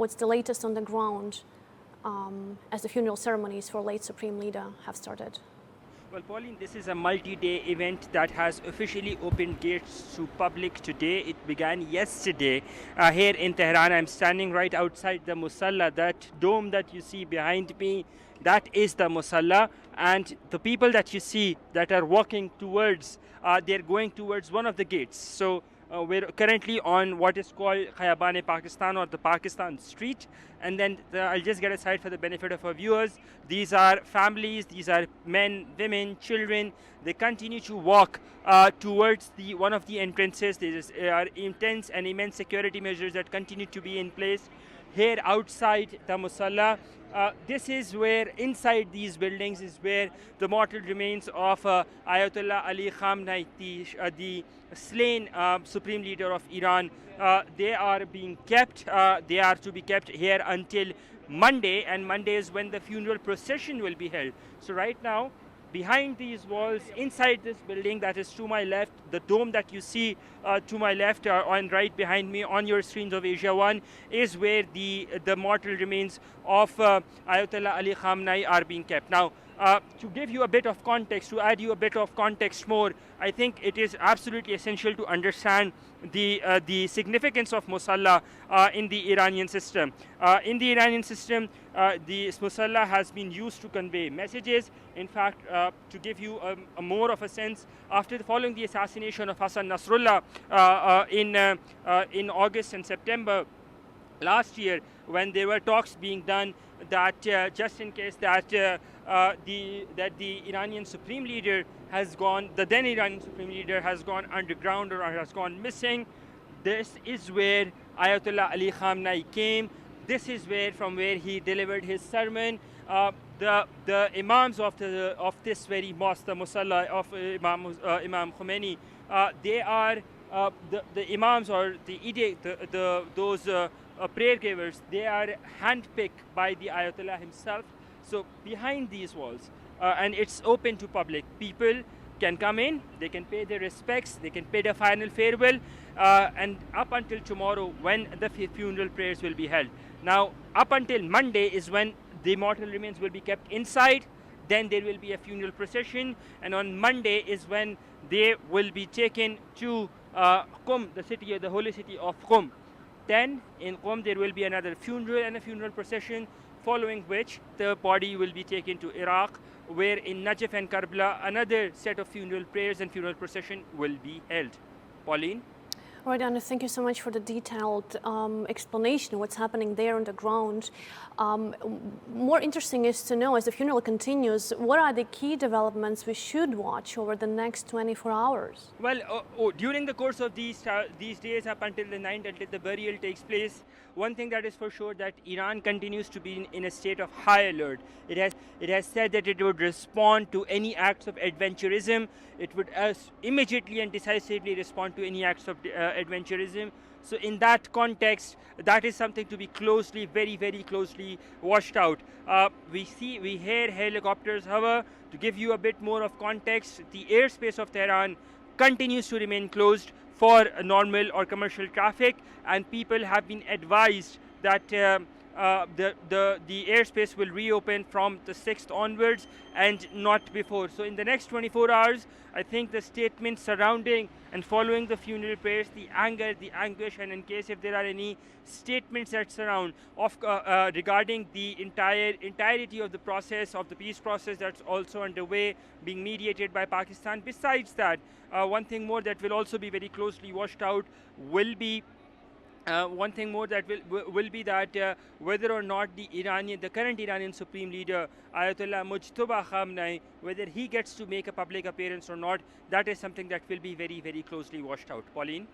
what's the latest on the ground as the funeral ceremonies for late Supreme Leader have started? Well, Pauline, this is a multi-day event that has officially opened gates to public today. It began yesterday here in Tehran. I'm standing right outside the Musalla. That dome that you see behind me, that is the Musalla. And the people that you see that are walking towards, they're going towards one of the gates. So we're currently on what is called Khayabane Pakistan, or the Pakistan Street. And then I'll just get aside for the benefit of our viewers. These are families, these are men, women, children. They continue to walk towards one of the entrances. There are intense and immense security measures that continue to be in place here outside the Musalla. This is where, inside these buildings, is where the mortal remains of Ayatollah Ali Khamenei, the slain Supreme Leader of Iran, they are being kept. They are to be kept here until Monday, and Monday is when the funeral procession will be held. So right now, behind these walls, inside this building that is to my left, the dome that you see to my left and right behind me on your screens of Asia 1 is where the mortal remains of Ayatollah Ali Khamenei are being kept. Now, to give you a bit of context, to add you a bit of context more, I think it is absolutely essential to understand the significance of Musalla in the Iranian system. In the Iranian system, the Musalla has been used to convey messages. In fact, to give you a more of a sense, following the assassination of Hassan Nasrallah in August and September last year, when there were talks being done that just in case that the Iranian Supreme Leader has gone, the then Iranian Supreme Leader has gone underground or has gone missing, this is where Ayatollah Ali Khamenei came. This is from where he delivered his sermon. The imams of this very mosque, the Musalla of Imam Khamenei, they are the imams, or those prayer givers. They are handpicked by the Ayatollah himself. So behind these walls, and it's open to public, people can come in, they can pay their respects, they can pay the final farewell, and up until tomorrow when the funeral prayers will be held. Now, up until Monday is when the mortal remains will be kept inside. Then there will be a funeral procession, and on Monday is when they will be taken to Qum, the holy city of Qum. Then in Qum there will be another funeral and a funeral procession, following which the body will be taken to Iraq, where in Najaf and Karbala another set of funeral prayers and funeral procession will be held. Pauline? All right, Anna, thank you so much for the detailed explanation of what's happening there on the ground. More interesting is to know, as the funeral continues, what are the key developments we should watch over the next 24 hours? Well, during the course of these days up until the 9th, until the burial takes place, one thing that is for sure, that Iran continues to be in a state of high alert. It has said that it would respond to any acts of adventurism. It would immediately and decisively respond to any acts of adventurism. So in that context, that is something to be very, very closely watched out. We hear helicopters hover. To give you a bit more of context, the airspace of Tehran continues to remain closed for normal or commercial traffic, and people have been advised that the airspace will reopen from the 6th onwards and not before. So in the next 24 hours, I think the statements surrounding and following the funeral prayers, the anger, the anguish, and in case if there are any statements that surround regarding the entirety of the process, of the peace process that's also underway, being mediated by Pakistan. Besides that, one thing more that will also be very closely watched out will be that whether or not the current Iranian Supreme Leader, Ayatollah Mujtaba Khamenei, whether he gets to make a public appearance or not, that is something that will be very, very closely watched out. Pauline?